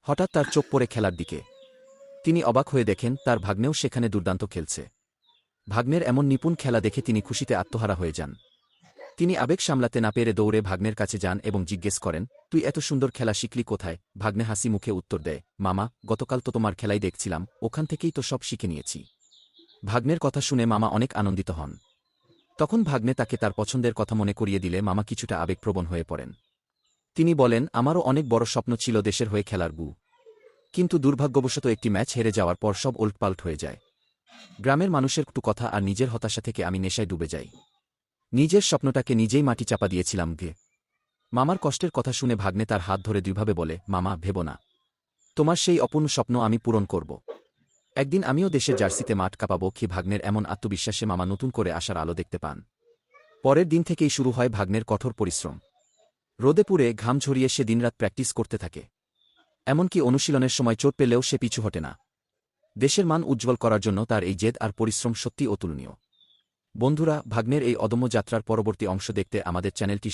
হঠাৎ তার চোখ পড়ে খেলার দিকে। তিনি অবাক হয়ে দেখেন তার ভাগ্নেও সেখানে দুর্দান্ত খেলছে। ভাগ্নের এমন নিপুণ খেলা দেখে তিনি খুশিতে আত্মহারা হয়ে যান। তিনি আবেগ সামলাতে না পেরে দৌড়ে ভাগ্নের কাছে যান এবং জিজ্ঞেস করেন, তুই এত সুন্দর খেলা শিখলি কোথায়? ভাগ্নে হাসি মুখে উত্তর দেয়, মামা, গতকাল তো তোমার খেলাই দেখছিলাম, ওখান থেকেই তো সব শিখে নিয়েছি। ভাগ্নের কথা শুনে মামা অনেক আনন্দিত হন। তখন ভাগ্নে তাকে তার পছন্দের কথা মনে করিয়ে দিলে মামা কিছুটা আবেগপ্রবণ হয়ে পড়েন। তিনি বলেন, আমারও অনেক বড় স্বপ্ন ছিল দেশের হয়ে খেলার কিন্তু দুর্ভাগ্যবশত একটি ম্যাচ হেরে যাওয়ার পর সব ওলটপালট হয়ে যায়। গ্রামের মানুষের কটু কথা আর নিজের হতাশা থেকে আমি নেশায় ডুবে যাই। নিজের স্বপ্নটাকে নিজেই মাটি চাপা দিয়েছিলাম। মামার কষ্টের কথা শুনে ভাগ্নে তার হাত ধরে দৃঢ়ভাবে বলে, মামা, ভেবো না, তোমার সেই অপূর্ণ স্বপ্ন আমি পূরণ করব। একদিন আমিও দেশের জার্সিতে মাঠ কাঁপাবো। ভাগ্নের এমন আত্মবিশ্বাসে মামা নতুন করে আসার আলো দেখতে পান। পরের দিন থেকেই শুরু হয় ভাগ্নের কঠোর পরিশ্রম। রোদে পুড়ে ঘাম ঝরিয়ে সে দিনরাত প্র্যাকটিস করতে থাকে। এমনকি অনুশীলনের সময় চোট পেলেও সে পিছু হটে না। দেশের মান উজ্জ্বল করার জন্য তার এই জেদ আর পরিশ্রম সত্যি অতুলনীয়। বন্ধুরা, ভাগ্নের এই অদম্য যাত্রার পরবর্তী অংশ দেখতে আমাদের চ্যানেলটি